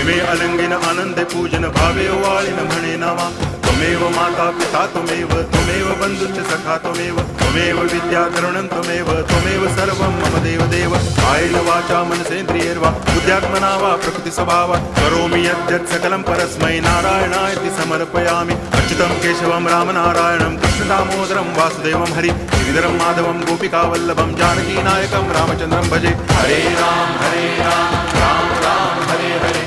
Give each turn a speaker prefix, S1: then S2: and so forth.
S1: प्रेमे अलंगिन आनंदे पूजन भावे ओवाळिन म्हणे नावा त्वमेव माता पिता त्वमेव बंधुश्च सखा त्वमेव विद्या तरुणं त्वमेव सर्वं मम देव कायेन वाचा मनसेन्द्रियैर्वा बुद्ध्यात्मना वा प्रकृति स्वभावात् करोमि यद्यत् सकलं परस्मै नारायणायति समर्पयामि अच्युतं केशवं रामनारायणं कृष्णदामोदरं वासुदेवं हरि गिरिधरं माधवं गोपिकावल्लभं जानकीनायकं रामचन्द्रं भजे हरे राम राम राम हरे हरे